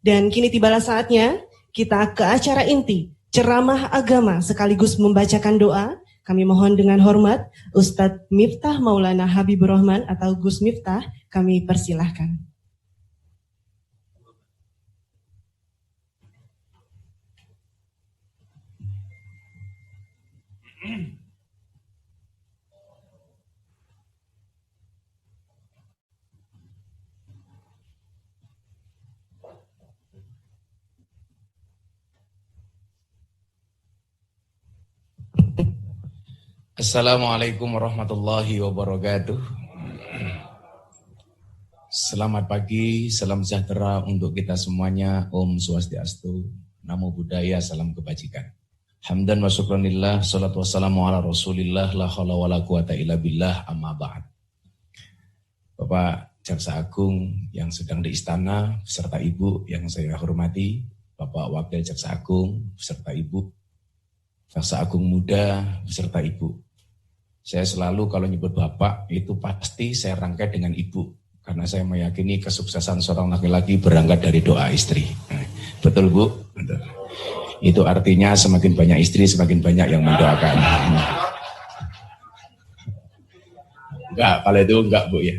Dan kini tibalah saatnya kita ke acara inti, ceramah agama sekaligus membacakan doa. Kami mohon dengan hormat Ustadz Miftah Maulana Habibur Rahman atau Gus Miftah, kami persilahkan. Assalamualaikum warahmatullahi wabarakatuh. Selamat pagi, salam sejahtera untuk kita semuanya. Om Swastiastu, Namo Buddhaya, salam kebajikan. Hamdan wa syukranillah, salatu wassalamu ala rasulillah, la haula wa la quwata illa billah, amma ba'd. Bapak Jaksa Agung yang sedang di istana, beserta Ibu yang saya hormati, Bapak Wakil Jaksa Agung, beserta Ibu, Jaksa Agung Muda, beserta Ibu. Saya selalu kalau nyebut Bapak itu pasti saya rangkai dengan Ibu. Karena saya meyakini kesuksesan seorang laki-laki berangkat dari doa istri. Betul Bu? Betul. Itu artinya semakin banyak istri, semakin banyak yang mendoakan. Enggak, kalau itu enggak Bu ya.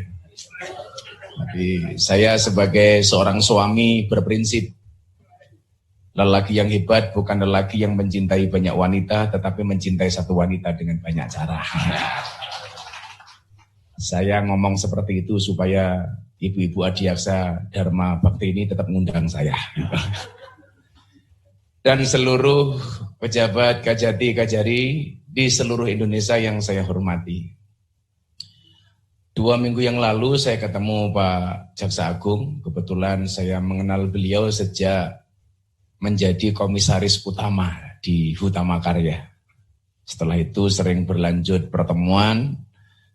Tapi saya sebagai seorang suami berprinsip, lelaki yang hebat bukan lelaki yang mencintai banyak wanita, tetapi mencintai satu wanita dengan banyak cara. Saya ngomong seperti itu supaya ibu-ibu adiaksa Dharma Bakti ini tetap mengundang saya. Dan seluruh pejabat Kajati Kajari di seluruh Indonesia yang saya hormati. 2 minggu yang lalu saya ketemu Pak Jaksa Agung. Kebetulan saya mengenal beliau sejak menjadi komisaris utama di Hutama Karya. Setelah itu sering berlanjut pertemuan,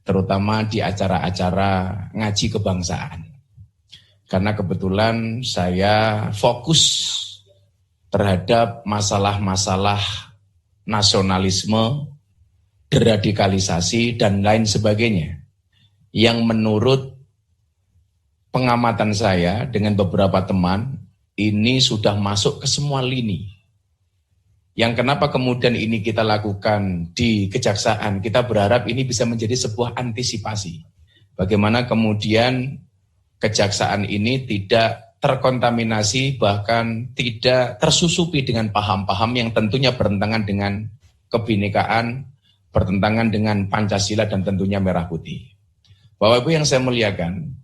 terutama di acara-acara ngaji kebangsaan. Karena kebetulan saya fokus terhadap masalah-masalah nasionalisme, deradikalisasi, dan lain sebagainya. Yang menurut pengamatan saya dengan beberapa teman, ini sudah masuk ke semua lini. Yang kenapa kemudian ini kita lakukan di kejaksaan, kita berharap ini bisa menjadi sebuah antisipasi. Bagaimana kemudian kejaksaan ini tidak terkontaminasi, bahkan tidak tersusupi dengan paham-paham yang tentunya bertentangan dengan kebinekaan, bertentangan dengan Pancasila dan tentunya merah putih. Bapak Ibu yang saya muliakan,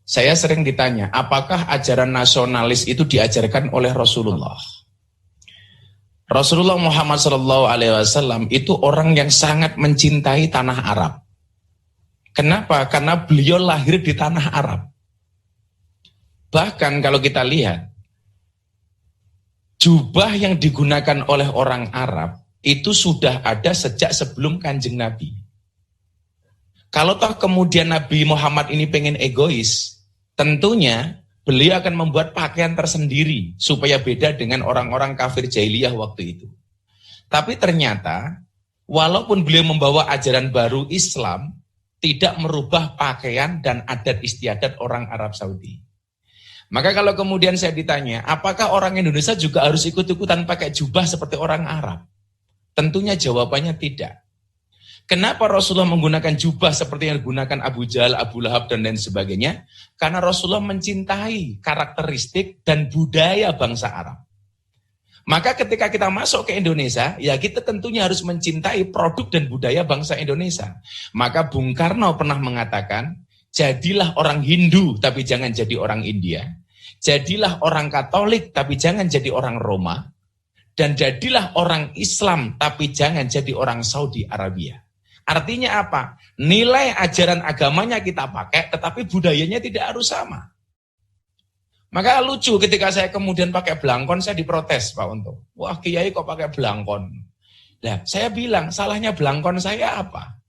saya sering ditanya, apakah ajaran nasionalis itu diajarkan oleh Rasulullah? Rasulullah Muhammad SAW itu orang yang sangat mencintai tanah Arab. Kenapa? Karena beliau lahir di tanah Arab. Bahkan kalau kita lihat, jubah yang digunakan oleh orang Arab itu sudah ada sejak sebelum Kanjeng Nabi. Kalau toh kemudian Nabi Muhammad ini pengen egois, tentunya beliau akan membuat pakaian tersendiri supaya beda dengan orang-orang kafir jahiliyah waktu itu. Tapi ternyata walaupun beliau membawa ajaran baru Islam, tidak merubah pakaian dan adat istiadat orang Arab Saudi. Maka kalau kemudian saya ditanya, apakah orang Indonesia juga harus ikut-ikutan pakai jubah seperti orang Arab? Tentunya jawabannya tidak. Kenapa Rasulullah menggunakan jubah seperti yang digunakan Abu Jahal, Abu Lahab, dan lain sebagainya? Karena Rasulullah mencintai karakteristik dan budaya bangsa Arab. Maka ketika kita masuk ke Indonesia, ya kita tentunya harus mencintai produk dan budaya bangsa Indonesia. Maka Bung Karno pernah mengatakan, jadilah orang Hindu tapi jangan jadi orang India. Jadilah orang Katolik tapi jangan jadi orang Roma. Dan jadilah orang Islam tapi jangan jadi orang Saudi Arabia. Artinya apa? Nilai ajaran agamanya kita pakai, tetapi budayanya tidak harus sama. Maka lucu ketika saya kemudian pakai belangkon, saya diprotes Pak Untung. Wah Kiai kok pakai belangkon? Nah, saya bilang, salahnya belangkon saya apa?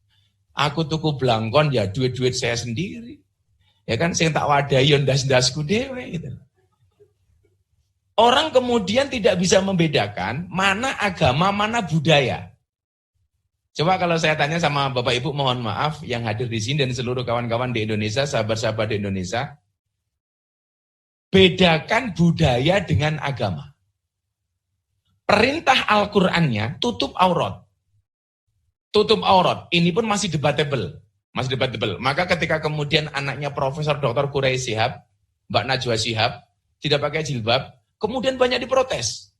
Aku tuku belangkon ya duit-duit saya sendiri. Ya kan, sing tak wadahi ndas-ndasku dhewe gitu. Orang kemudian tidak bisa membedakan mana agama, mana budaya. Coba kalau saya tanya sama Bapak Ibu, mohon maaf yang hadir di sini dan seluruh kawan-kawan di Indonesia, sahabat-sahabat di Indonesia. bedakan budaya dengan agama. Perintah Al-Qur'annya tutup aurat. Tutup aurat, ini pun masih debatable. Maka ketika kemudian anaknya Profesor Dr. Quraish Shihab, Mbak Najwa Shihab, tidak pakai jilbab, kemudian banyak diprotes.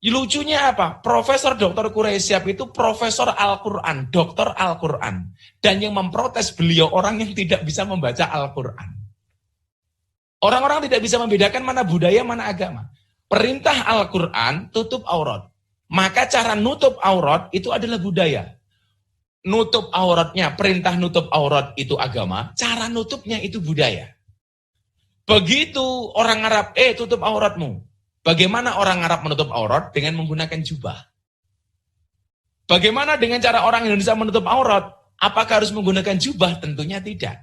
Lucunya apa? Profesor Dr. Quraish Shihab itu profesor Al-Quran, doktor Al-Quran. Dan yang memprotes beliau orang yang tidak bisa membaca Al-Quran. Orang-orang tidak bisa membedakan mana budaya, mana agama. Perintah Al-Quran tutup aurat. Maka cara nutup aurat itu adalah budaya. Nutup auratnya, perintah nutup aurat itu agama, cara nutupnya itu budaya. Begitu orang Arab, tutup auratmu. Bagaimana orang Arab menutup aurat? Dengan menggunakan jubah. Bagaimana dengan cara orang Indonesia menutup aurat? Apakah harus menggunakan jubah? Tentunya tidak.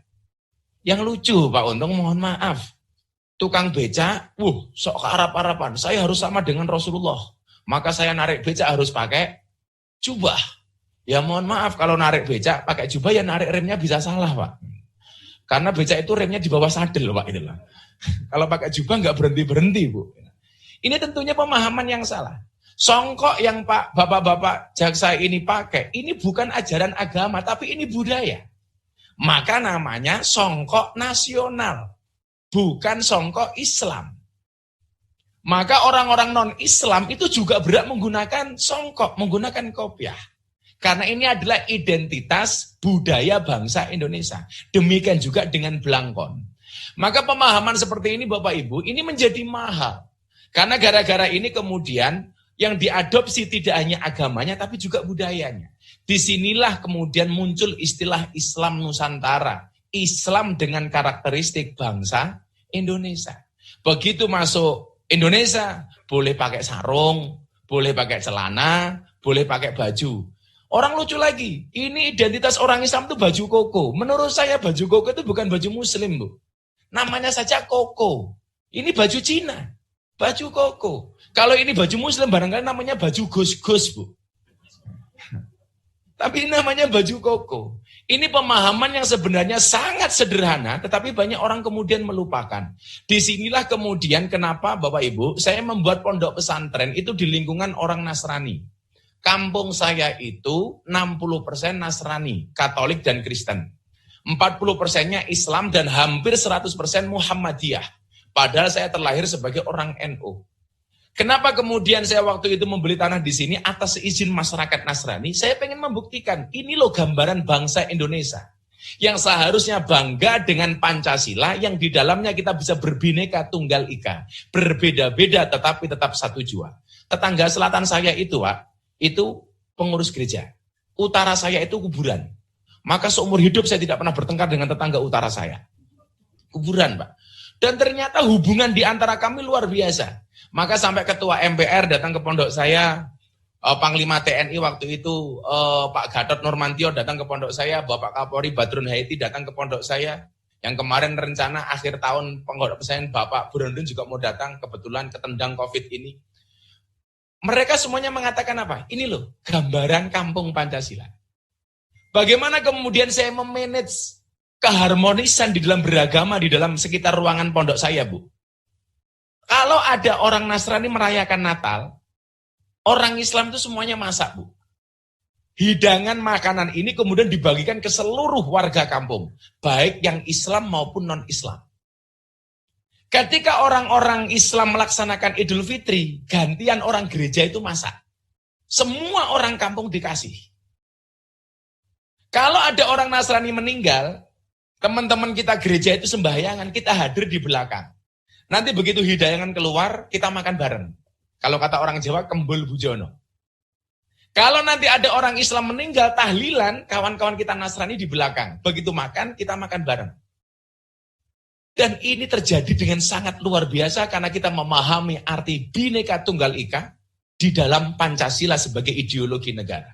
Yang lucu Pak Untung, mohon maaf. Tukang becak, sok ke Arab-Araban. Saya harus sama dengan Rasulullah. Maka saya narik becak harus pakai jubah. Ya mohon maaf, kalau narik becak pakai jubah ya narik remnya bisa salah Pak. Karena becak itu remnya di bawah sadel Pak. Itulah. Kalau pakai jubah nggak berhenti-berhenti Bu. Ini tentunya pemahaman yang salah. Songkok yang bapak-bapak jaksa ini pakai, ini bukan ajaran agama, tapi ini budaya. Maka namanya songkok nasional, bukan songkok Islam. Maka orang-orang non-Islam itu juga berhak menggunakan songkok, menggunakan kopiah. Karena ini adalah identitas budaya bangsa Indonesia. Demikian juga dengan belangkon. Maka pemahaman seperti ini Bapak Ibu, ini menjadi mahal. Karena gara-gara ini kemudian yang diadopsi tidak hanya agamanya tapi juga budayanya. Disinilah kemudian muncul istilah Islam Nusantara. Islam dengan karakteristik bangsa Indonesia. Begitu masuk Indonesia, boleh pakai sarung, boleh pakai celana, boleh pakai baju. Orang lucu lagi, ini identitas orang Islam itu baju koko. Menurut saya baju koko itu bukan baju muslim Bu. Namanya saja koko. Ini baju Cina. Baju koko. Kalau ini baju muslim barangkali namanya baju gos-gos Bu. Tapi ini namanya baju koko. Ini pemahaman yang sebenarnya sangat sederhana, tetapi banyak orang kemudian melupakan. Disinilah kemudian kenapa Bapak Ibu, saya membuat pondok pesantren itu di lingkungan orang Nasrani. Kampung saya itu 60% Nasrani, Katolik dan Kristen. 40%-nya Islam dan hampir 100% Muhammadiyah. Padahal saya terlahir sebagai orang NU. Kenapa kemudian saya waktu itu membeli tanah di sini atas izin masyarakat Nasrani? Saya pengen membuktikan, ini loh gambaran bangsa Indonesia. Yang seharusnya bangga dengan Pancasila, yang di dalamnya kita bisa berbineka tunggal ika. Berbeda-beda tetapi tetap satu jua. Tetangga selatan saya itu Pak, itu pengurus gereja. Utara saya itu kuburan. Maka seumur hidup saya tidak pernah bertengkar dengan tetangga utara saya. Kuburan Pak. Dan ternyata hubungan di antara kami luar biasa. Maka sampai ketua MPR datang ke pondok saya, Panglima TNI waktu itu Pak Gatot Nurmantio datang ke pondok saya, Bapak Kapolri Badrun Haiti datang ke pondok saya. Yang kemarin rencana akhir tahun pondok pesantren Bapak Burhanuddin juga mau datang, kebetulan ketendang COVID ini. Mereka semuanya mengatakan apa? Ini loh, gambaran kampung Pancasila. Bagaimana kemudian saya memanage keharmonisan di dalam beragama di dalam sekitar ruangan pondok saya, Bu. Kalau ada orang Nasrani merayakan Natal, orang Islam itu semuanya masak, Bu. Hidangan makanan ini kemudian dibagikan ke seluruh warga kampung, baik yang Islam maupun non-Islam. Ketika orang-orang Islam melaksanakan Idul Fitri, gantian orang gereja itu masak. Semua orang kampung dikasih. Kalau ada orang Nasrani meninggal, teman-teman kita gereja itu sembahyangan, kita hadir di belakang. Nanti begitu hidangan keluar, kita makan bareng. Kalau kata orang Jawa, kembul bujono. Kalau nanti ada orang Islam meninggal, tahlilan, kawan-kawan kita Nasrani di belakang. Begitu makan, kita makan bareng. Dan ini terjadi dengan sangat luar biasa karena kita memahami arti Bhinneka Tunggal Ika di dalam Pancasila sebagai ideologi negara.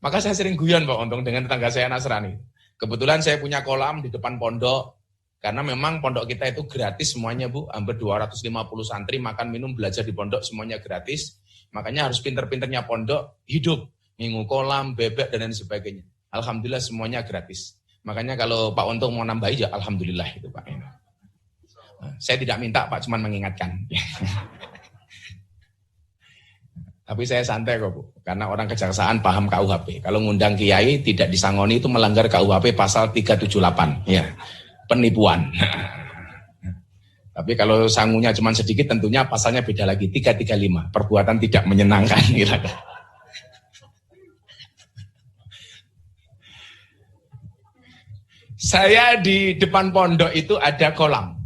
Maka saya sering guyon Pak Untung dengan tetangga saya Nasrani. Kebetulan saya punya kolam di depan pondok, karena memang pondok kita itu gratis semuanya Bu, hampir 250 santri makan minum belajar di pondok semuanya gratis, makanya harus pinter-pinternya pondok hidup, minggu kolam, bebek dan lain sebagainya. Alhamdulillah semuanya gratis. Makanya kalau Pak Untung mau nambahi ya Alhamdulillah itu Pak. Saya tidak minta Pak, cuman mengingatkan. Tapi saya santai kok Bu, karena orang kejaksaan paham KUHP. Kalau ngundang kiai tidak disangoni itu melanggar KUHP pasal 378, ya, penipuan. Tapi kalau sangunya cuma sedikit tentunya pasalnya beda lagi, 335, perbuatan tidak menyenangkan. Gitu. Saya di depan pondok itu ada kolam.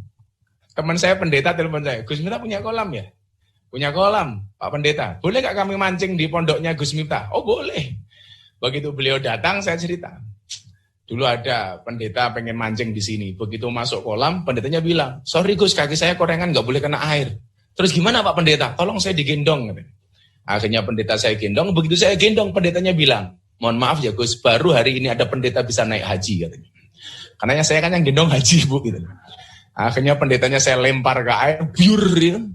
Teman saya pendeta telepon saya, Gus Miftah punya kolam ya? Punya kolam, Pak Pendeta. Boleh gak kami mancing di pondoknya Gus Miftah? Oh boleh. Begitu beliau datang, saya cerita. Dulu ada pendeta pengen mancing di sini. Begitu masuk kolam, pendetanya bilang, sorry Gus, kaki saya korengan gak boleh kena air. Terus gimana Pak Pendeta? Tolong saya digendong. Akhirnya pendeta saya gendong. Begitu saya gendong, pendetanya bilang, mohon maaf ya Gus, baru hari ini ada pendeta bisa naik haji. Katanya. Karena saya kan yang gendong haji Bu. Gitu. Akhirnya pendetanya saya lempar ke air, biur. Gitu.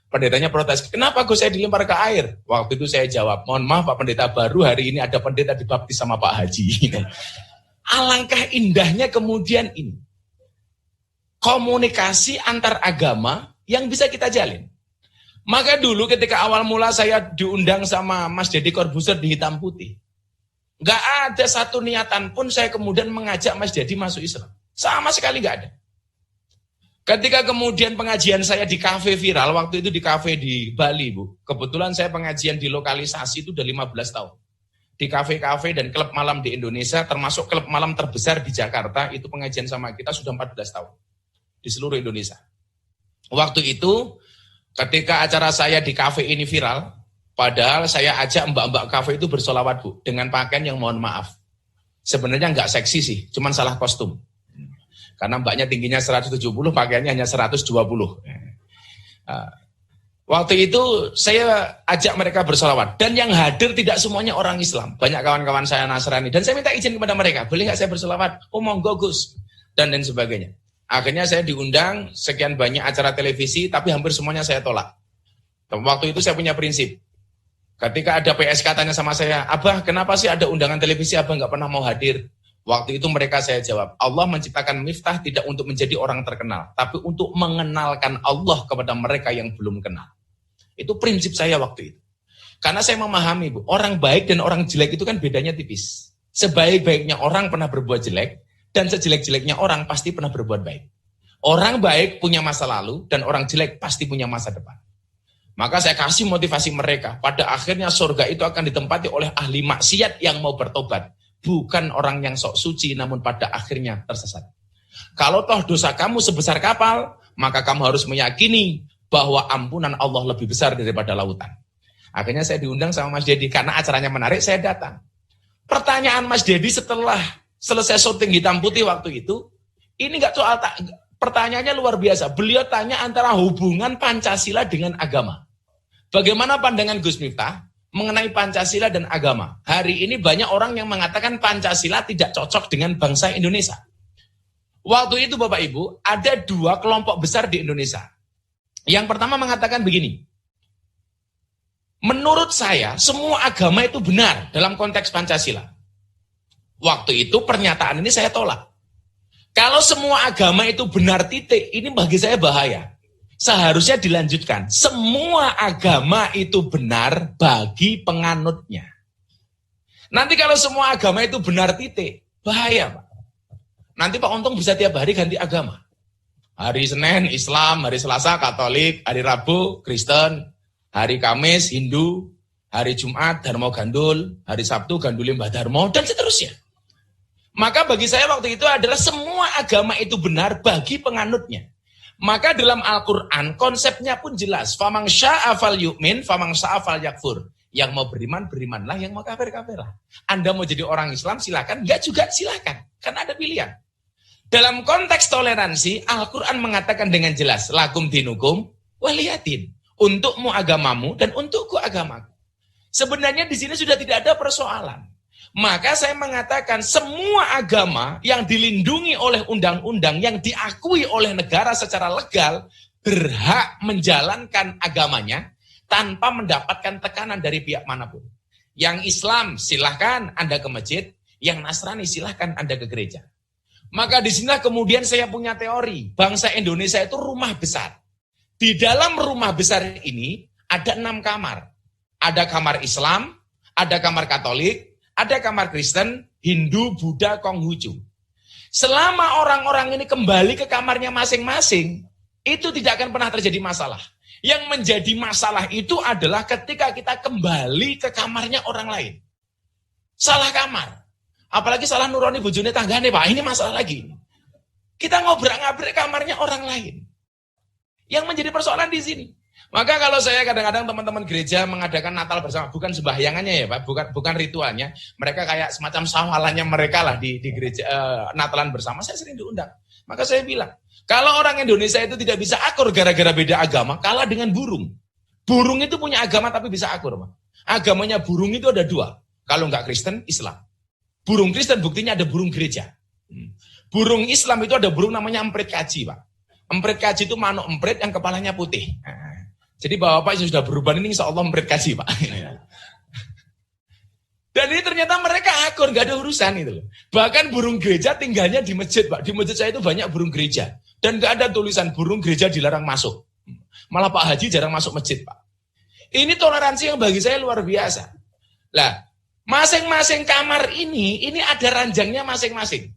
Pendetanya protes, kenapa Gus saya dilempar ke air? Waktu itu saya jawab, mohon maaf Pak Pendeta, baru hari ini ada pendeta dibaptis sama Pak Haji. Alangkah indahnya kemudian ini. Komunikasi antar agama yang bisa kita jalin. Maka dulu ketika awal mula saya diundang sama Mas Deddy Corbuzier di Hitam Putih. Gak ada satu niatan pun saya kemudian mengajak Mas Deddy masuk Islam. Sama sekali gak ada. Ketika kemudian pengajian saya di kafe viral, waktu itu di kafe di Bali, Bu. Kebetulan saya pengajian di lokalisasi itu udah 15 tahun. Di kafe-kafe dan klub malam di Indonesia, termasuk klub malam terbesar di Jakarta, itu pengajian sama kita sudah 14 tahun. Di seluruh Indonesia. Waktu itu, ketika acara saya di kafe ini viral, padahal saya ajak mbak-mbak kafe itu bersolawat, Bu. Dengan pakaian yang mohon maaf. Sebenarnya nggak seksi sih, cuman salah kostum. Karena mbaknya tingginya 170, pakaiannya hanya 120. Waktu itu saya ajak mereka bersolawat. Dan yang hadir tidak semuanya orang Islam. Banyak kawan-kawan saya Nasrani. Dan saya minta izin kepada mereka. Boleh nggak saya bersolawat? Oh monggo Gus. Dan lain sebagainya. Akhirnya saya diundang sekian banyak acara televisi. Tapi hampir semuanya saya tolak. Waktu itu saya punya prinsip. Ketika ada PSK tanya sama saya, Abah kenapa sih ada undangan televisi Abah nggak pernah mau hadir? Waktu itu mereka saya jawab, Allah menciptakan Miftah tidak untuk menjadi orang terkenal, tapi untuk mengenalkan Allah kepada mereka yang belum kenal. Itu prinsip saya waktu itu. Karena saya memahami, Bu, orang baik dan orang jelek itu kan bedanya tipis. Sebaik-baiknya orang pernah berbuat jelek, dan sejelek-jeleknya orang pasti pernah berbuat baik. Orang baik punya masa lalu, dan orang jelek pasti punya masa depan. Maka saya kasih motivasi mereka, pada akhirnya surga itu akan ditempati oleh ahli maksiat yang mau bertobat. Bukan orang yang sok suci namun pada akhirnya tersesat. Kalau toh dosa kamu sebesar kapal, maka kamu harus meyakini bahwa ampunan Allah lebih besar daripada lautan. Akhirnya saya diundang sama Mas Deddy karena acaranya menarik, saya datang. Pertanyaan Mas Deddy setelah selesai syuting Hitam Putih waktu itu, ini enggak soal pertanyaannya luar biasa. Beliau tanya antara hubungan Pancasila dengan agama. Bagaimana pandangan Gus Miftah mengenai Pancasila dan agama? Hari ini banyak orang yang mengatakan Pancasila tidak cocok dengan bangsa Indonesia. Waktu itu Bapak Ibu, ada dua kelompok besar di Indonesia. Yang pertama mengatakan begini, menurut saya semua agama itu benar dalam konteks Pancasila. Waktu itu pernyataan ini saya tolak. Kalau semua agama itu benar titik, ini bagi saya bahaya. Seharusnya dilanjutkan. Semua agama itu benar bagi penganutnya. Nanti kalau semua agama itu benar titik, bahaya Pak. Nanti Pak Untung bisa tiap hari ganti agama. Hari Senin Islam, hari Selasa Katolik, hari Rabu Kristen, hari Kamis Hindu, hari Jumat Dharma Gandul, hari Sabtu Gandulim Mbah Darmo, dan seterusnya. Maka bagi saya waktu itu adalah semua agama itu benar bagi penganutnya. Maka dalam Al-Quran konsepnya pun jelas. Famang sya'a fal yu'min, famang sya'a fal yakfur. Yang mau beriman, berimanlah. Yang mau kafir, kafirlah. Anda mau jadi orang Islam, silakan. Enggak juga, silakan. Karena ada pilihan. Dalam konteks toleransi, Al-Quran mengatakan dengan jelas. Lakum dinukum waliyatin. Untukmu agamamu dan untukku agamaku. Sebenarnya di sini sudah tidak ada persoalan. Maka saya mengatakan semua agama yang dilindungi oleh undang-undang, yang diakui oleh negara secara legal, berhak menjalankan agamanya tanpa mendapatkan tekanan dari pihak manapun. Yang Islam silahkan Anda ke masjid, yang Nasrani silahkan Anda ke gereja. Maka disinilah kemudian saya punya teori. Bangsa Indonesia itu rumah besar. Di dalam rumah besar ini ada 6 kamar. Ada kamar Islam, ada kamar Katolik, ada kamar Kristen, Hindu, Buddha, Konghucu. Selama orang-orang ini kembali ke kamarnya masing-masing, itu tidak akan pernah terjadi masalah. Yang menjadi masalah itu adalah ketika kita kembali ke kamarnya orang lain. Salah kamar. Apalagi salah nuroni bojone tanggane, Pak. Ini masalah lagi. Kita ngobrak-ngabrik kamarnya orang lain. Yang menjadi persoalan di sini. Maka kalau saya kadang-kadang teman-teman gereja mengadakan Natal bersama, bukan sembahyangannya ya Pak, bukan ritualnya. Mereka kayak semacam sawalannya mereka lah di gereja Natalan bersama, saya sering diundang. Maka saya bilang, kalau orang Indonesia itu tidak bisa akur gara-gara beda agama, kalah dengan burung. Burung itu punya agama tapi bisa akur, Pak. Agamanya burung itu ada 2. Kalau enggak Kristen, Islam. Burung Kristen buktinya ada burung gereja. Burung Islam itu ada burung namanya emprit kaji, Pak. Emprit kaji itu manuk emprit yang kepalanya putih. Jadi bapak yang sudah berubah ini insya Allah emprit kaji, Pak. Dan ini ternyata mereka akur, nggak ada urusan itu loh. Bahkan burung gereja tinggalnya di masjid, Pak. Di masjid saya itu banyak burung gereja. Dan nggak ada tulisan burung gereja dilarang masuk. Malah Pak Haji jarang masuk masjid, Pak. Ini toleransi yang bagi saya luar biasa. Lah, masing-masing kamar ini ada ranjangnya masing-masing.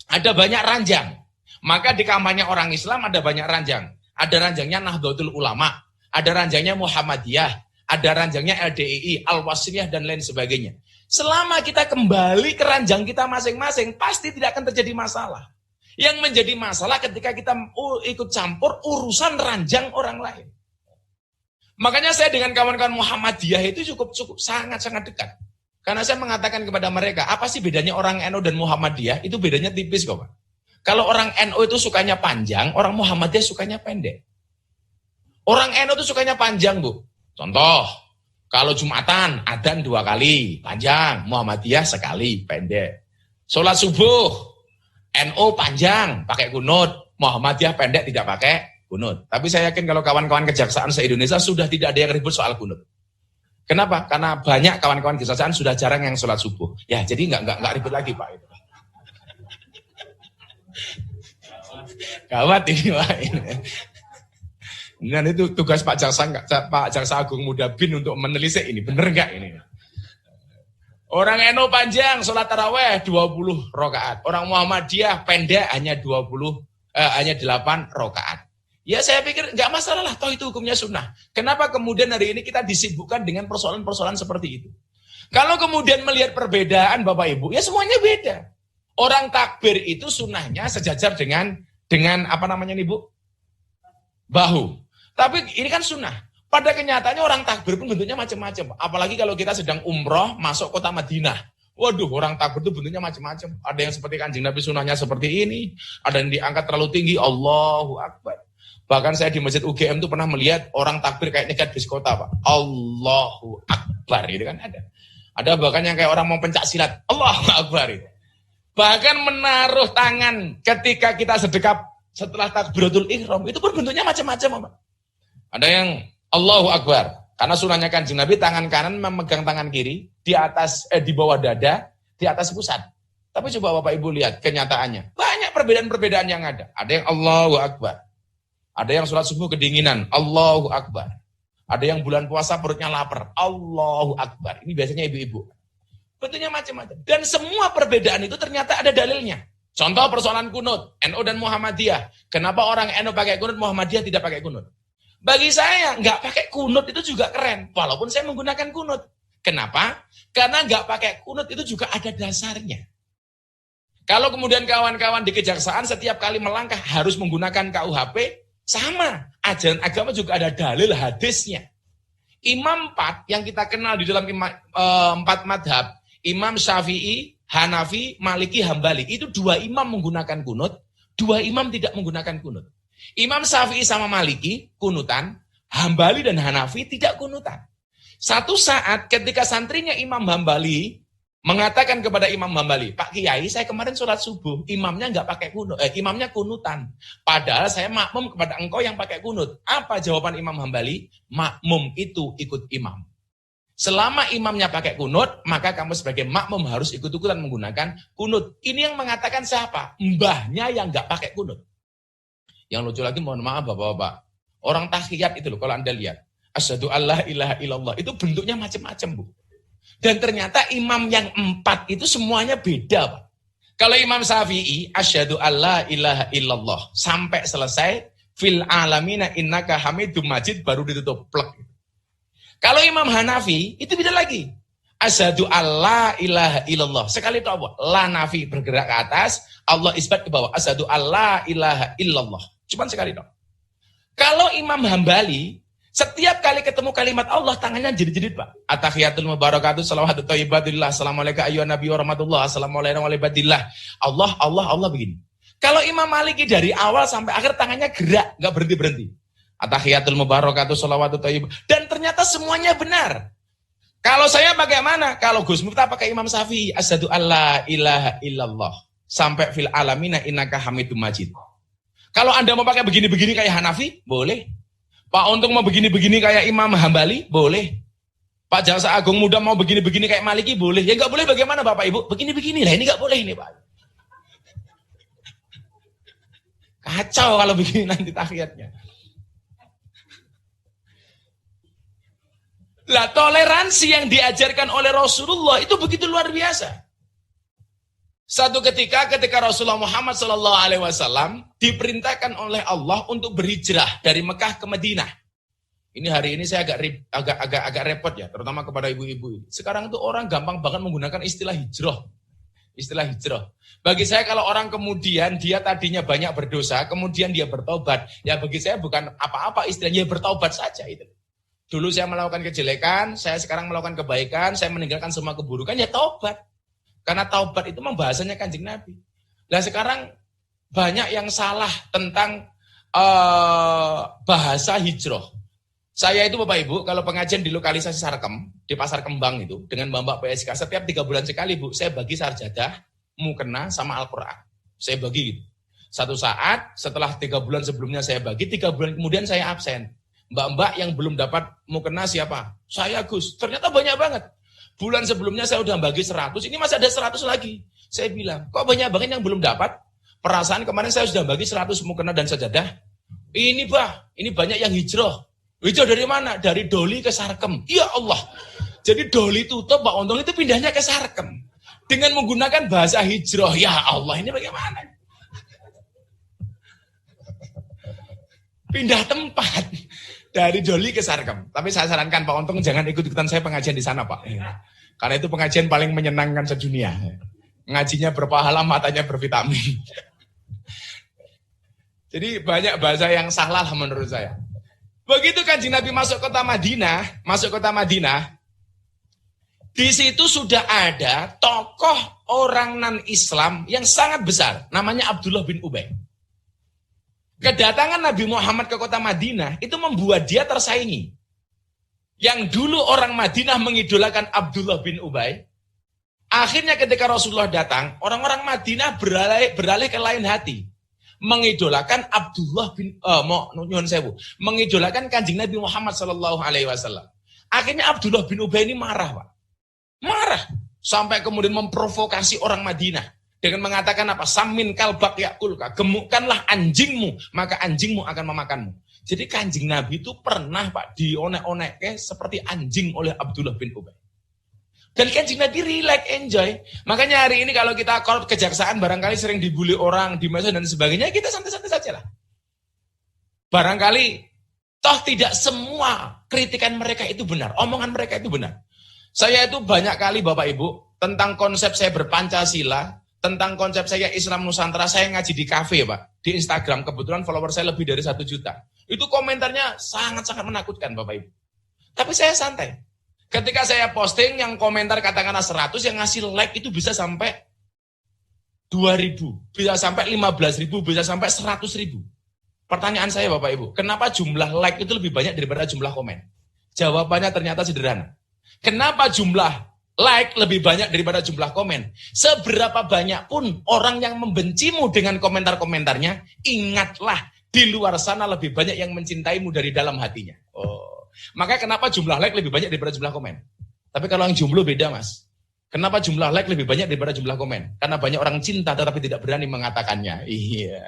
Ada banyak ranjang. Maka di kamarnya orang Islam ada banyak ranjang. Ada ranjangnya Nahdlatul Ulama, ada ranjangnya Muhammadiyah, ada ranjangnya LDII, Al-Wasliyah, dan lain sebagainya. Selama kita kembali ke ranjang kita masing-masing, pasti tidak akan terjadi masalah. Yang menjadi masalah ketika kita ikut campur urusan ranjang orang lain. Makanya saya dengan kawan-kawan Muhammadiyah itu cukup sangat-sangat dekat. Karena saya mengatakan kepada mereka, apa sih bedanya orang NU dan Muhammadiyah? Itu bedanya tipis kok, Pak. Kalau orang NU itu sukanya panjang, orang Muhammadiyah sukanya pendek. Orang NU itu sukanya panjang, Bu. Contoh, kalau Jumatan, adzan 2 kali, panjang. Muhammadiyah sekali, pendek. Sholat subuh, NU panjang, pakai kunut. Muhammadiyah pendek, tidak pakai kunut. Tapi saya yakin kalau kawan-kawan kejaksaan se-Indonesia sudah tidak ada yang ribut soal kunut. Kenapa? Karena banyak kawan-kawan kejaksaan sudah jarang yang sholat subuh. Ya, jadi nggak ribut lagi, Pak. Gawat ini, Pak. Dan itu tugas Pak Jaksa Agung Muda Bin untuk menelisik ini. Bener nggak ini? Orang NU panjang, sholat taraweh 20 rakaat. Orang Muhammadiyah pendek hanya 8 rakaat. Ya saya pikir nggak masalah lah, toh itu hukumnya sunnah. Kenapa kemudian hari ini kita disibukkan dengan persoalan-persoalan seperti itu? Kalau kemudian melihat perbedaan Bapak Ibu, ya semuanya beda. Orang takbir itu sunnahnya sejajar dengan apa namanya nih Bu? Bahu. Tapi ini kan sunnah. Pada kenyataannya orang takbir pun bentuknya macam-macam. Apalagi kalau kita sedang umroh masuk kota Madinah. Waduh, orang takbir itu bentuknya macam-macam. Ada yang seperti Kanjeng Nabi sunnahnya seperti ini. Ada yang diangkat terlalu tinggi, Allahu Akbar. Bahkan saya di Masjid UGM itu pernah melihat orang takbir kayak nyegat bis kota, Pak. Allahu Akbar, itu kan ada. Ada bahkan yang kayak orang mau pencak silat, Allahu Akbar itu. Bahkan menaruh tangan ketika kita sedekap setelah takbiratul ihram, itu pun bentuknya macam-macam, Pak. Ada yang Allahu Akbar, karena sunahnya Kanjeng Nabi tangan kanan memegang tangan kiri di atas di bawah dada, di atas pusat. Tapi coba Bapak Ibu lihat kenyataannya. Banyak perbedaan-perbedaan yang ada. Ada yang Allahu Akbar. Ada yang sholat subuh kedinginan, Allahu Akbar. Ada yang bulan puasa perutnya lapar, Allahu Akbar. Ini biasanya ibu-ibu. Bentuknya macam-macam. Dan semua perbedaan itu ternyata ada dalilnya. Contoh persoalan kunut, NU dan Muhammadiyah. Kenapa orang NU pakai kunut, Muhammadiyah tidak pakai kunut? Bagi saya, nggak pakai kunut itu juga keren. Walaupun saya menggunakan kunut. Kenapa? Karena nggak pakai kunut itu juga ada dasarnya. Kalau kemudian kawan-kawan di kejaksaan setiap kali melangkah harus menggunakan KUHP, sama, ajaran agama juga ada dalil hadisnya. Imam 4 yang kita kenal di dalam 4 madhab, Imam Syafi'i, Hanafi, Maliki, Hambali, itu 2 imam menggunakan kunut, 2 imam tidak menggunakan kunut. Imam Syafi'i sama Maliki kunutan, Hambali dan Hanafi tidak kunutan. Satu saat ketika santrinya Imam Hambali mengatakan kepada Imam Hambali, Pak Kiai, saya kemarin sholat subuh, imamnya nggak pakai kunut, imamnya kunutan. Padahal saya makmum kepada engkau yang pakai kunut. Apa jawaban Imam Hambali? Makmum itu ikut imam. Selama imamnya pakai kunut, maka kamu sebagai makmum harus ikut-ikutan menggunakan kunut. Ini yang mengatakan siapa? Mbahnya yang nggak pakai kunut. Yang lucu lagi, mohon maaf bapak-bapak, orang tahiyat itu loh, kalau Anda lihat, asyhadu alla ilaha illallah, itu bentuknya macam-macam, Bu. Dan ternyata imam yang 4 itu semuanya beda, Pak. Kalau Imam Syafi'i, asyhadu alla ilaha illallah, sampai selesai, fil alamina innaka hamidum majid, baru ditutup plek. Kalau Imam Hanafi, itu beda lagi. Asyhadu alla ilaha illallah. Sekali itu apa? La nafi bergerak ke atas, Allah isbat ke bawah. Asyhadu alla ilaha illallah. Cuman sekali itu. Kalau Imam Hambali, setiap kali ketemu kalimat Allah, tangannya jerit-jerit, Pak. At-tahiyatul mubarakatuh, salawatut thayyibatillah, assalamualaikum ayyuhan nabi wa rahmatullah, assalamualaikum warahmatullah. Allah begini. Kalau Imam Maliki dari awal sampai akhir tangannya gerak, nggak berhenti-berhenti. At-tahiyatul mubarakatuh, salawatut thayyibatillah. Dan ternyata semuanya benar. Kalau saya bagaimana? Kalau Gus Miftah pakai Imam Syafi'i, asyhadu alla ilaha illallah, sampai fil alamina innaka hamidum majid. Kalau Anda mau pakai begini-begini kayak Hanafi, boleh. Pak Untung mau begini-begini kayak Imam Hambali, boleh. Pak Jaksa Agung Muda mau begini-begini kayak Maliki, boleh. Ya nggak boleh bagaimana Bapak Ibu? Begini-begini lah, ini nggak boleh ini Pak. Kacau kalau begini nanti tahiyatnya. Lah toleransi yang diajarkan oleh Rasulullah itu begitu luar biasa. Satu ketika Rasulullah Muhammad SAW diperintahkan oleh Allah untuk berhijrah dari Mekah ke Madinah. Ini hari ini saya agak repot ya, terutama kepada ibu-ibu. Sekarang itu orang gampang banget menggunakan istilah hijrah. Istilah hijrah. Bagi saya kalau orang kemudian dia tadinya banyak berdosa, kemudian dia bertobat, ya bagi saya bukan apa-apa istilahnya, bertobat saja itu. Dulu saya melakukan kejelekan, saya sekarang melakukan kebaikan, saya meninggalkan semua keburukan, ya taubat. Karena taubat itu membahasanya Kanjeng Nabi. Nah sekarang banyak yang salah tentang bahasa hijrah. Saya itu Bapak Ibu, kalau pengajian di lokalisasi Sarkem, di Pasar Kembang itu, dengan Mbak PSK, setiap 3 bulan sekali Bu, saya bagi sarjadah, mukena, sama Al-Quran. Saya bagi gitu. Satu saat, setelah 3 bulan sebelumnya saya bagi, 3 bulan kemudian saya absen. Mbak-mbak yang belum dapat mukena siapa? Saya Gus. Ternyata banyak banget. Bulan sebelumnya saya udah bagi 100, ini masih ada 100 lagi. Saya bilang, kok banyak banget yang belum dapat? Perasaan kemarin saya sudah bagi 100 mukena dan sajadah. Ini Bah, ini banyak yang hijrah. Hijrah dari mana? Dari Doli ke Sarkem. Ya Allah. Jadi Doli tutup, Pak Untung itu pindahnya ke Sarkem. Dengan menggunakan bahasa hijrah. Ya Allah, ini bagaimana? Pindah tempat. Dari Doli ke Sarkem. Tapi saya sarankan Pak Untung jangan ikut-ikutan saya pengajian di sana Pak. Karena itu pengajian paling menyenangkan sedunia. Ngajinya berpahala, matanya bervitamin. Jadi banyak bahasa yang salah menurut saya. Begitu Kanjeng Nabi masuk kota Madinah, di situ sudah ada tokoh orang non-Islam yang sangat besar. Namanya Abdullah bin Ubay. Kedatangan Nabi Muhammad ke kota Madinah itu membuat dia tersaingi. Yang dulu orang Madinah mengidolakan Abdullah bin Ubay, akhirnya ketika Rasulullah datang, orang-orang Madinah beralih ke lain hati. Mengidolakan Abdullah bin mengidolakan Kanjeng Nabi Muhammad SAW. Akhirnya Abdullah bin Ubay ini marah, Pak. Marah sampai kemudian memprovokasi orang Madinah. Dengan mengatakan apa? Samin kalbak yakulka. Gemukkanlah anjingmu, maka anjingmu akan memakanmu. Jadi Kanjeng Nabi itu pernah Pak dionek-oneknya seperti anjing oleh Abdullah bin Ubay. Dan Kanjeng Nabi relax, enjoy. Makanya hari ini kalau kita korup kejaksaan barangkali sering dibully orang, di medsos dan sebagainya, kita santai-santai saja lah. Barangkali toh tidak semua kritikan mereka itu benar, omongan mereka itu benar. Saya itu banyak kali Bapak Ibu tentang konsep saya berpancasila, tentang konsep saya Islam Nusantara, saya ngaji di kafe Pak, di Instagram, kebetulan follower saya lebih dari 1 juta. Itu komentarnya sangat-sangat menakutkan Bapak Ibu. Tapi saya santai. Ketika saya posting yang komentar katakanlah 100, yang ngasih like itu bisa sampai 2.000, bisa sampai 15.000, bisa sampai 100.000. Pertanyaan saya Bapak Ibu, kenapa jumlah like itu lebih banyak daripada jumlah komen? Jawabannya ternyata sederhana. Kenapa jumlah like lebih banyak daripada jumlah komen? Seberapa banyak pun orang yang membencimu dengan komentar-komentarnya, ingatlah di luar sana lebih banyak yang mencintaimu dari dalam hatinya. Oh, maka kenapa jumlah like lebih banyak daripada jumlah komen? Tapi kalau yang jomblo beda, Mas. Kenapa jumlah like lebih banyak daripada jumlah komen? Karena banyak orang cinta tetapi tidak berani mengatakannya. Iya.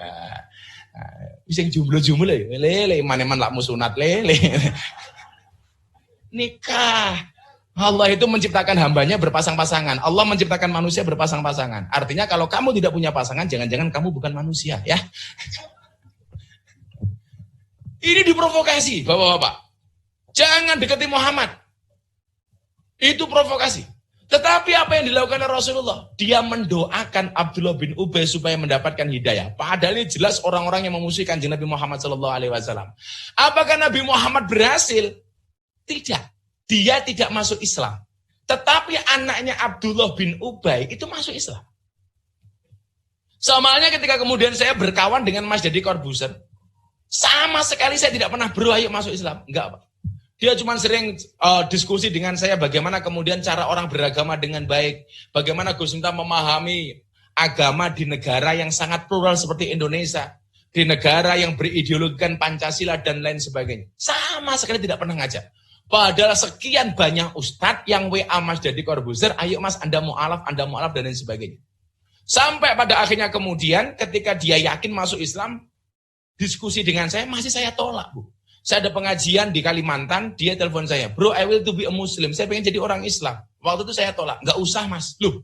Bisa yang jomblo-jomblo lele, maneman lakmu sunat lele. Nikah. Allah itu menciptakan hambanya berpasang-pasangan. Allah menciptakan manusia berpasang-pasangan. Artinya kalau kamu tidak punya pasangan, jangan-jangan kamu bukan manusia, ya. Ini diprovokasi, Bapak-bapak. Jangan dekati Muhammad. Itu provokasi. Tetapi apa yang dilakukan oleh Rasulullah? Dia mendoakan Abdullah bin Ubay supaya mendapatkan hidayah. Padahal ini jelas orang-orang yang memusuhi kanjeng Nabi Muhammad SAW. Apakah Nabi Muhammad berhasil? Tidak. Dia tidak masuk Islam. Tetapi anaknya Abdullah bin Ubay itu masuk Islam. Sama halnya ketika kemudian saya berkawan dengan Mas Deddy Corbuzier. Sama sekali saya tidak pernah ayo masuk Islam. Enggak, Pak. Dia cuma sering diskusi dengan saya bagaimana kemudian cara orang beragama dengan baik. Bagaimana Gus Miftah memahami agama di negara yang sangat plural seperti Indonesia. Di negara yang berideologikan Pancasila dan lain sebagainya. Sama sekali tidak pernah ngajak. Padahal sekian banyak ustadz yang WA Mas Deddy Corbuzier, ayo Mas Anda mu'alaf dan lain sebagainya. Sampai pada akhirnya kemudian ketika dia yakin masuk Islam, diskusi dengan saya masih saya tolak, Bu. Saya ada pengajian di Kalimantan, dia telepon saya, bro, I will to be a Muslim, saya pengen jadi orang Islam. Waktu itu saya tolak, nggak usah Mas. Loh,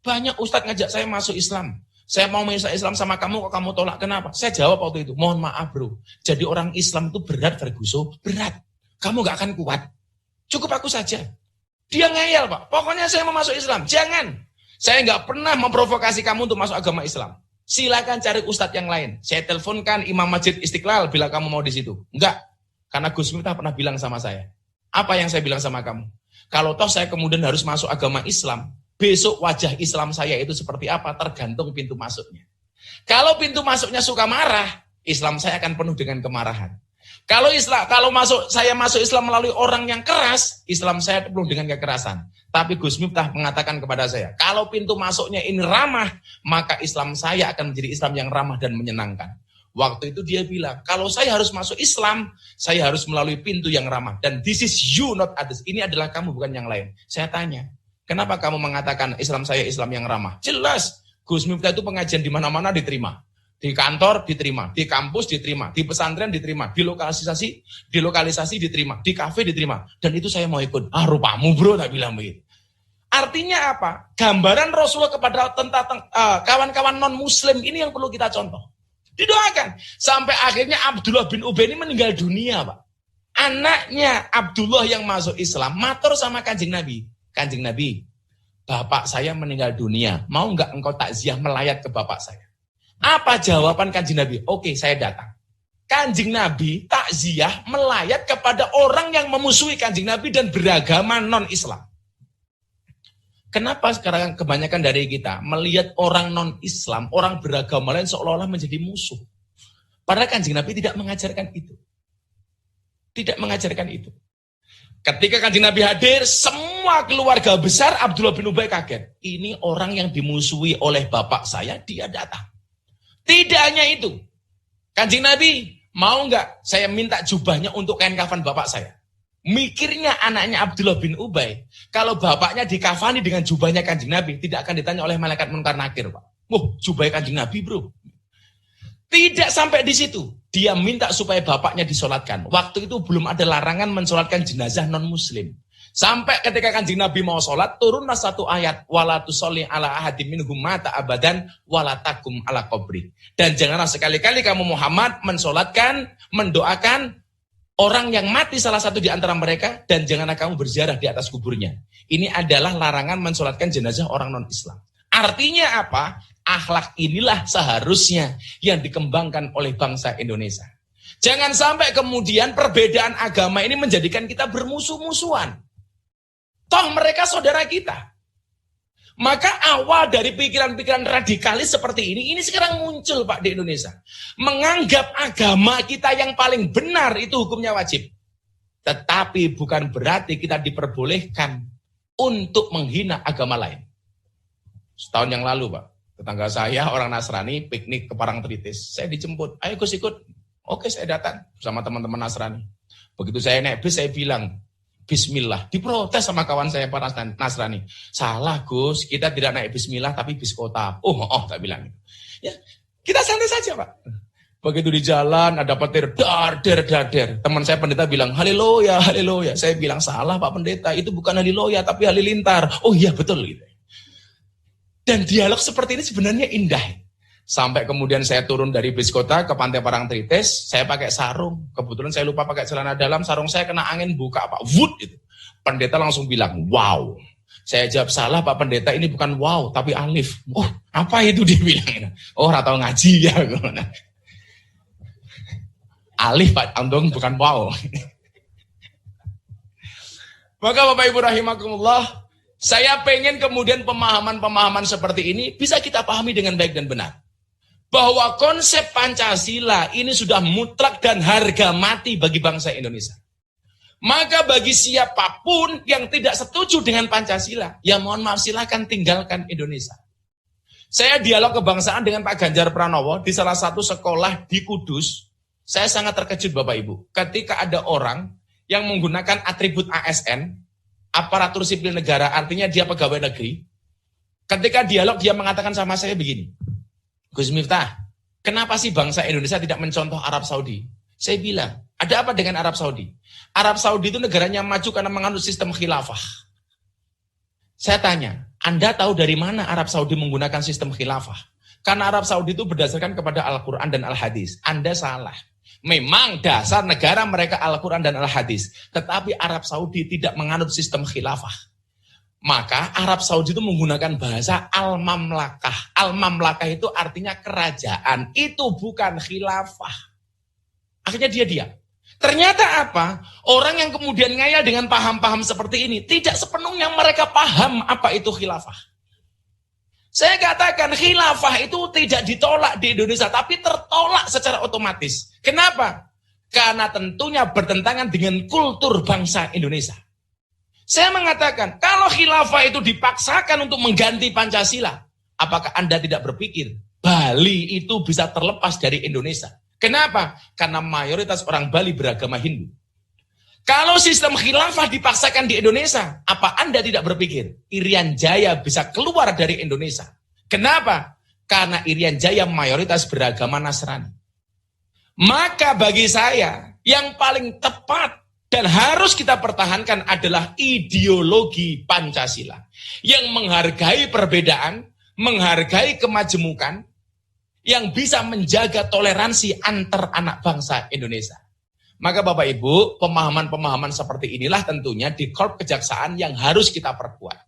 banyak ustadz ngajak saya masuk Islam. Saya mau masuk Islam sama kamu, kok kamu tolak, kenapa? Saya jawab waktu itu, mohon maaf bro, jadi orang Islam itu berat, Ferguson, berat. Kamu nggak akan kuat. Cukup aku saja. Dia ngeyel, Pak. Pokoknya saya mau masuk Islam. Jangan. Saya nggak pernah memprovokasi kamu untuk masuk agama Islam. Silakan cari ustadz yang lain. Saya teleponkan Imam Masjid Istiqlal bila kamu mau di situ. Enggak. Karena Gus Miftah pernah bilang sama saya. Apa yang saya bilang sama kamu? Kalau toh saya kemudian harus masuk agama Islam, besok wajah Islam saya itu seperti apa tergantung pintu masuknya. Kalau pintu masuknya suka marah, Islam saya akan penuh dengan kemarahan. Kalau saya masuk Islam melalui orang yang keras, Islam saya penuh dengan kekerasan. Tapi Gus Miftah mengatakan kepada saya, kalau pintu masuknya ini ramah, maka Islam saya akan menjadi Islam yang ramah dan menyenangkan. Waktu itu dia bilang, kalau saya harus masuk Islam, saya harus melalui pintu yang ramah. Dan this is you, not others. Ini adalah kamu, bukan yang lain. Saya tanya, kenapa kamu mengatakan Islam saya Islam yang ramah? Jelas, Gus Miftah itu pengajian di mana-mana diterima. Di kantor diterima, di kampus diterima, di pesantren diterima, di lokalisasi diterima, di kafe diterima. Dan itu saya mau ikut. Ah, rupamu bro, tak bilang begitu. Artinya apa? Gambaran Rasulullah kepada kawan-kawan non-muslim ini yang perlu kita contoh. Didoakan. Sampai akhirnya Abdullah bin Ubay ini meninggal dunia, Pak. Anaknya Abdullah yang masuk Islam, matur sama Kanjeng Nabi. Kanjeng Nabi, bapak saya meninggal dunia. Mau nggak engkau takziah melayat ke bapak saya? Apa jawaban Kanjeng Nabi? Oke, saya datang. Kanjeng Nabi takziah melayat kepada orang yang memusuhi Kanjeng Nabi dan beragama non-Islam. Kenapa sekarang kebanyakan dari kita melihat orang non-Islam, orang beragama lain seolah-olah menjadi musuh? Padahal Kanjeng Nabi tidak mengajarkan itu. Tidak mengajarkan itu. Ketika Kanjeng Nabi hadir, semua keluarga besar Abdullah bin Ubay kaget. Ini orang yang dimusuhi oleh bapak saya, dia datang. Tidak hanya itu. Kanjeng Nabi, mau nggak saya minta jubahnya untuk kain kafan bapak saya? Mikirnya anaknya Abdullah bin Ubay, kalau bapaknya dikafani dengan jubahnya Kanjeng Nabi, tidak akan ditanya oleh malaikat munkar nakir, Pak. Wah, jubah Kanjeng Nabi, bro. Tidak sampai di situ. Dia minta supaya bapaknya disolatkan. Waktu itu belum ada larangan mensolatkan jenazah non-muslim. Sampai ketika Kanjeng Nabi mau sholat, turunlah satu ayat. Wala tusolli ala ahadim minhum mata abadan, wala takum ala qabri. Dan janganlah sekali-kali kamu Muhammad mensolatkan, mendoakan orang yang mati salah satu di antara mereka, dan janganlah kamu berziarah di atas kuburnya. Ini adalah larangan mensolatkan jenazah orang non-Islam. Artinya apa? Akhlak inilah seharusnya yang dikembangkan oleh bangsa Indonesia. Jangan sampai kemudian perbedaan agama ini menjadikan kita bermusuh-musuhan. Toh mereka saudara kita. Maka awal dari pikiran-pikiran radikalis seperti ini sekarang muncul Pak di Indonesia. Menganggap agama kita yang paling benar itu hukumnya wajib. Tetapi bukan berarti kita diperbolehkan untuk menghina agama lain. Setahun yang lalu Pak, tetangga saya orang Nasrani piknik ke Parangtritis. Saya dijemput, ayo Gus ikut. Oke saya datang bersama teman-teman Nasrani. Begitu saya naik bis saya bilang, Bismillah. Diprotes sama kawan saya para Nasrani. Salah Gus, kita tidak naik Bismillah tapi bis kota. Tak bilang. Ya, kita santai saja Pak. Begitu di jalan ada petir, dar. Teman saya pendeta bilang, haleluya, haleluya. Saya bilang, salah Pak Pendeta, itu bukan haleluya tapi halilintar. Oh iya betul gitu. Dan dialog seperti ini sebenarnya indah. Sampai kemudian saya turun dari bis kota ke Pantai Parangtritis, saya pakai sarung. Kebetulan saya lupa pakai celana dalam, sarung saya kena angin buka Pak. Wut gitu. Pendeta langsung bilang, wow. Saya jawab, salah Pak Pendeta, ini bukan wow tapi alif. Oh, apa itu dia bilang? Oh, atau ngaji ya. Alif Pak, untung bukan wow. Maka Bapak Ibu rahimakumullah, saya pengen kemudian pemahaman-pemahaman seperti ini bisa kita pahami dengan baik dan benar. Bahwa konsep Pancasila ini sudah mutlak dan harga mati bagi bangsa Indonesia. Maka bagi siapapun yang tidak setuju dengan Pancasila, ya mohon maaf silakan tinggalkan Indonesia. Saya dialog kebangsaan dengan Pak Ganjar Pranowo di salah satu sekolah di Kudus. Saya sangat terkejut Bapak Ibu, ketika ada orang yang menggunakan atribut ASN, aparatur sipil negara, artinya dia pegawai negeri. Ketika dialog dia mengatakan sama saya begini, Gus Miftah, kenapa sih bangsa Indonesia tidak mencontoh Arab Saudi? Saya bilang, ada apa dengan Arab Saudi? Arab Saudi itu negaranya maju karena menganut sistem khilafah. Saya tanya, Anda tahu dari mana Arab Saudi menggunakan sistem khilafah? Karena Arab Saudi itu berdasarkan kepada Al-Quran dan Al-Hadis. Anda salah. Memang dasar negara mereka Al-Quran dan Al-Hadis. Tetapi Arab Saudi tidak menganut sistem khilafah. Maka Arab Saudi itu menggunakan bahasa Al-Mamlakah. Al-Mamlakah itu artinya kerajaan. Itu bukan khilafah. Akhirnya dia diam. Ternyata apa? Orang yang kemudian ngayal dengan paham-paham seperti ini, tidak sepenuhnya mereka paham apa itu khilafah. Saya katakan khilafah itu tidak ditolak di Indonesia, tapi tertolak secara otomatis. Kenapa? Karena tentunya bertentangan dengan kultur bangsa Indonesia. Saya mengatakan, kalau khilafah itu dipaksakan untuk mengganti Pancasila, apakah Anda tidak berpikir Bali itu bisa terlepas dari Indonesia? Kenapa? Karena mayoritas orang Bali beragama Hindu. Kalau sistem khilafah dipaksakan di Indonesia, apa Anda tidak berpikir Irian Jaya bisa keluar dari Indonesia? Kenapa? Karena Irian Jaya mayoritas beragama Nasrani. Maka bagi saya, yang paling tepat dan harus kita pertahankan adalah ideologi Pancasila. Yang menghargai perbedaan, menghargai kemajemukan, yang bisa menjaga toleransi antar anak bangsa Indonesia. Maka Bapak Ibu, pemahaman-pemahaman seperti inilah tentunya di Korps Kejaksaan yang harus kita perkuat.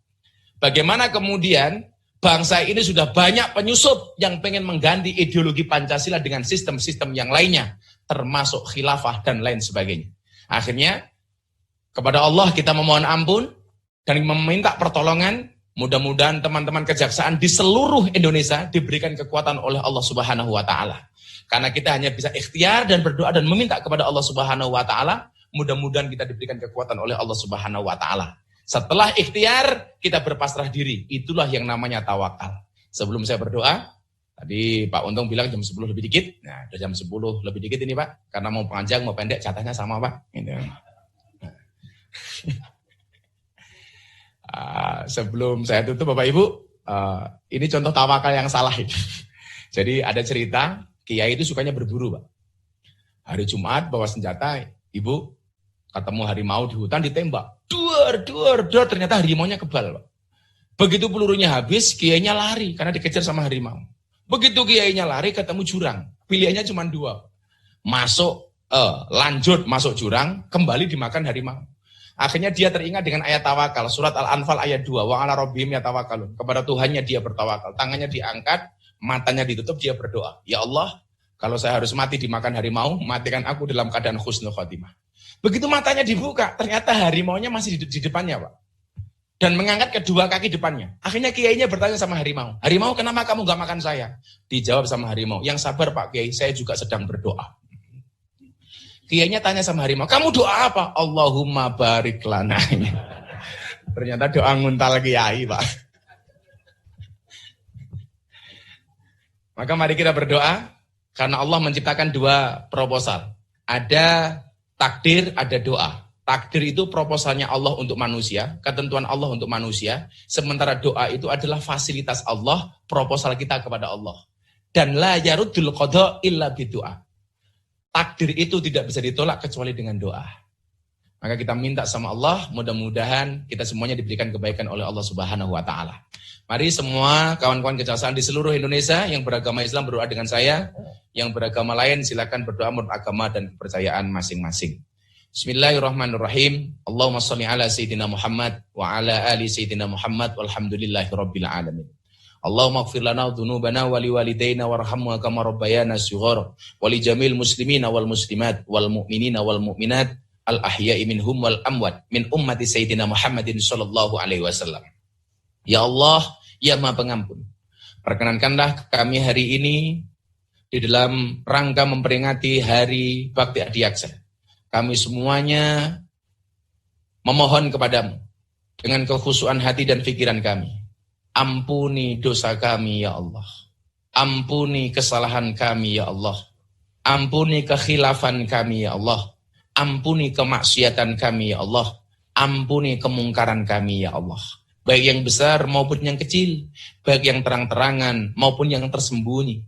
Bagaimana kemudian bangsa ini sudah banyak penyusup yang pengen mengganti ideologi Pancasila dengan sistem-sistem yang lainnya, termasuk khilafah dan lain sebagainya. Akhirnya, kepada Allah kita memohon ampun dan meminta pertolongan. Mudah-mudahan teman-teman kejaksaan di seluruh Indonesia diberikan kekuatan oleh Allah Subhanahu wa Ta'ala. Karena kita hanya bisa ikhtiar dan berdoa dan meminta kepada Allah Subhanahu wa Ta'ala. Mudah-mudahan kita diberikan kekuatan oleh Allah Subhanahu wa Ta'ala. Setelah ikhtiar, kita berpasrah diri. Itulah yang namanya tawakal. Sebelum saya berdoa, tadi Pak Untung bilang jam 10 lebih dikit. Nah, udah jam 10 lebih dikit ini Pak. Karena mau panjang, mau pendek, catatnya sama Pak. Gitu. Sebelum saya tutup Bapak Ibu, ini contoh tawakal yang salah. Jadi ada cerita, kiai itu sukanya berburu Pak. Hari Jumat bawa senjata, ibu ketemu harimau di hutan ditembak. Duar, ternyata harimaunya kebal Pak. Begitu pelurunya habis, kiainya lari karena dikejar sama harimau. Begitu kiainya lari ketemu jurang, pilihannya cuma 2. Lanjut masuk jurang, kembali dimakan harimau. Akhirnya dia teringat dengan ayat tawakal. Surat Al-Anfal ayat 2. Wa 'ala rabbihim yatawakkalun. Kepada Tuhannya dia bertawakal. Tangannya diangkat, matanya ditutup, dia berdoa. Ya Allah, kalau saya harus mati dimakan harimau, matikan aku dalam keadaan husnul khotimah. Begitu matanya dibuka, ternyata harimaunya masih di depannya Pak. Dan mengangkat kedua kaki depannya. Akhirnya kiainya bertanya sama harimau. Harimau, kenapa kamu gak makan saya? Dijawab sama harimau. Yang sabar Pak Kiai, saya juga sedang berdoa. Kiainya tanya sama harimau, kamu doa apa? Allahumma barik lana. Ternyata doa nguntal kiai, Pak. Maka mari kita berdoa, karena Allah menciptakan 2 proposal. Ada takdir, ada doa. Takdir itu proposalnya Allah untuk manusia, ketentuan Allah untuk manusia, sementara doa itu adalah fasilitas Allah, proposal kita kepada Allah. Dan la yaruddul qada illa bidu'a. Takdir itu tidak bisa ditolak kecuali dengan doa. Maka kita minta sama Allah, mudah-mudahan kita semuanya diberikan kebaikan oleh Allah Subhanahu wa taala. Mari semua kawan-kawan kejaksaan di seluruh Indonesia yang beragama Islam berdoa dengan saya, yang beragama lain silakan berdoa menurut agama dan kepercayaan masing-masing. Bismillahirrahmanirrahim. Allahumma shalli ala sayyidina Muhammad wa ala ali sayyidina Muhammad walhamdulillahi rabbil alamin. Allahumma ighfir lana dzunubana wa liwalidayna warhamna kama rabbayana shighara wa li jamil muslimina wal muslimat wal mu'minina wal mu'minat al ahya'i minhum wal amwat min ummati sayyidina Muhammadin sallallahu alaihi wasallam. Ya Allah, ya Maha Pengampun, perkenankanlah kami hari ini di dalam rangka memperingati Hari Bakti Adiaksa. Kami semuanya memohon kepadamu dengan kekhusyuan hati dan pikiran kami. Ampuni dosa kami ya Allah. Ampuni kesalahan kami ya Allah. Ampuni kekhilafan kami ya Allah. Ampuni kemaksiatan kami ya Allah. Ampuni kemungkaran kami ya Allah. Baik yang besar maupun yang kecil. Baik yang terang-terangan maupun yang tersembunyi.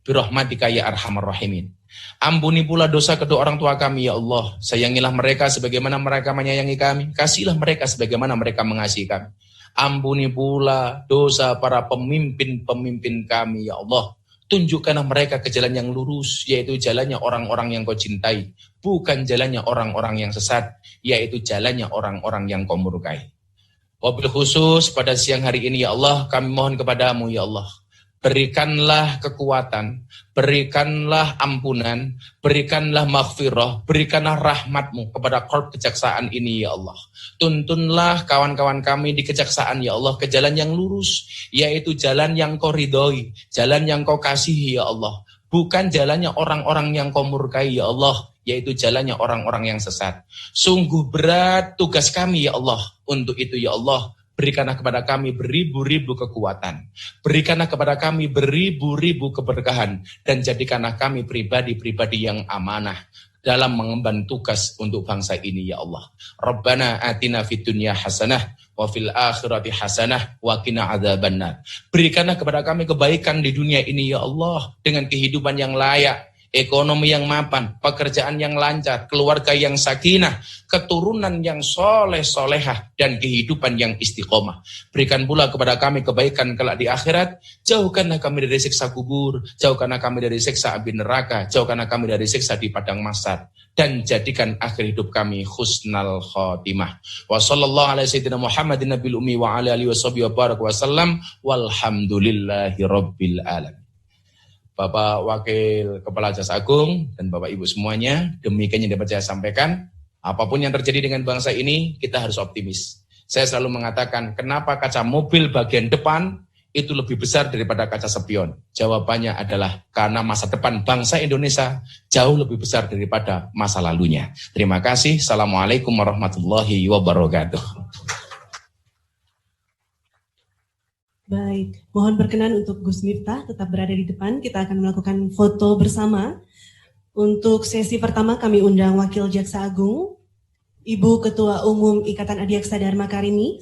Birahmatika ya arhamar rahimin. Ampuni pula dosa kedua orang tua kami ya Allah. Sayangilah mereka sebagaimana mereka menyayangi kami. Kasihilah mereka sebagaimana mereka mengasihi kami. Ampuni pula dosa para pemimpin-pemimpin kami ya Allah. Tunjukkanlah mereka ke jalan yang lurus, yaitu jalannya orang-orang yang kau cintai. Bukan jalannya orang-orang yang sesat, yaitu jalannya orang-orang yang kau murkai. Wabil khusus pada siang hari ini ya Allah, kami mohon kepadamu ya Allah. Berikanlah kekuatan, berikanlah ampunan, berikanlah maghfirah, berikanlah rahmatmu kepada korp kejaksaan ini ya Allah. Tuntunlah kawan-kawan kami di kejaksaan ya Allah ke jalan yang lurus, yaitu jalan yang kau ridhoi, jalan yang kau kasihi ya Allah. Bukan jalannya orang-orang yang kau murkai ya Allah, yaitu jalannya orang-orang yang sesat. Sungguh berat tugas kami ya Allah. Untuk itu ya Allah, berikanlah kepada kami beribu-ribu kekuatan. Berikanlah kepada kami beribu-ribu keberkahan. Dan jadikanlah kami pribadi-pribadi yang amanah dalam mengemban tugas untuk bangsa ini ya Allah. Rabbana atina fid dunya hasanah wa fil akhirati hasanah wa qina adzabannar. Berikanlah kepada kami kebaikan di dunia ini ya Allah, dengan kehidupan yang layak, ekonomi yang mapan, pekerjaan yang lancar, keluarga yang sakinah, keturunan yang soleh-solehah, dan kehidupan yang istiqomah. Berikan pula kepada kami kebaikan kelak di akhirat. Jauhkanlah kami dari siksa kubur, jauhkanlah kami dari siksa api neraka, jauhkanlah kami dari siksa di padang mahsyar, dan jadikan akhir hidup kami husnal khotimah. Wa sallallahu ala sayyidina Muhammadin nabil ummi wa ala alihi wa barak wa sallam walhamdulillahi rabbil alamin. Bapak Wakil Kepala Jaksa Agung dan Bapak Ibu semuanya, demikian yang dapat saya sampaikan. Apapun yang terjadi dengan bangsa ini, kita harus optimis. Saya selalu mengatakan, kenapa kaca mobil bagian depan itu lebih besar daripada kaca spion? Jawabannya adalah karena masa depan bangsa Indonesia jauh lebih besar daripada masa lalunya. Terima kasih. Assalamualaikum warahmatullahi wabarakatuh. Baik, mohon berkenan untuk Gus Miftah tetap berada di depan. Kita akan melakukan foto bersama. Untuk sesi pertama kami undang Wakil Jaksa Agung, Ibu Ketua Umum Ikatan Adiaksa Dharma Karini,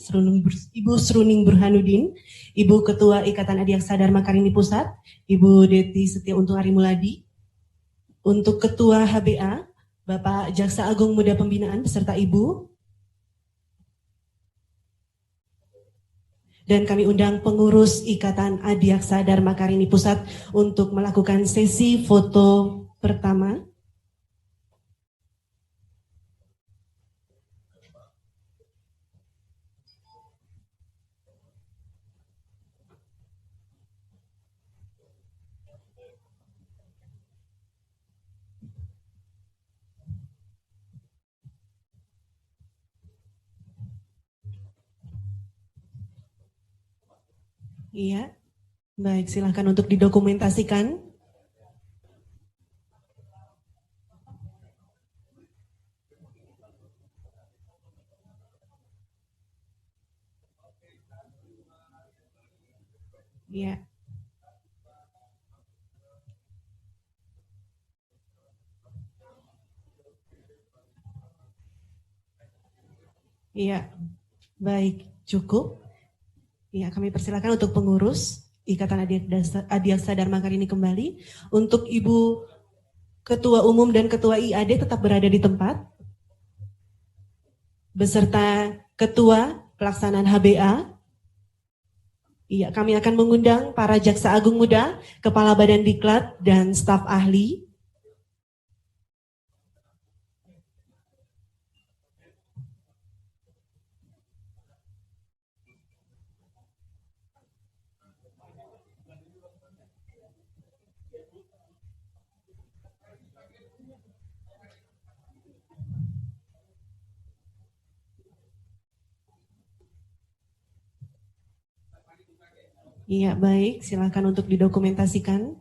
Ibu Sruning Burhanuddin, Ibu Ketua Ikatan Adiaksa Dharma Karini Pusat, Ibu Deti Setia Untung Arimuladi. Untuk Ketua HBA, Bapak Jaksa Agung Muda Pembinaan beserta Ibu. Dan kami undang pengurus Ikatan Adiaksa Dharma Karini Pusat untuk melakukan sesi foto pertama. Iya, baik, silahkan untuk didokumentasikan. Iya. Iya, baik, cukup. Iya, kami persilakan untuk pengurus Ikatan Adiaksa Dharma Karini kembali. Untuk Ibu Ketua Umum dan Ketua IAD tetap berada di tempat, beserta Ketua Pelaksanaan HBA. Iya, kami akan mengundang para Jaksa Agung Muda, Kepala Badan Diklat, dan staf ahli. Iya, baik. Silakan untuk didokumentasikan.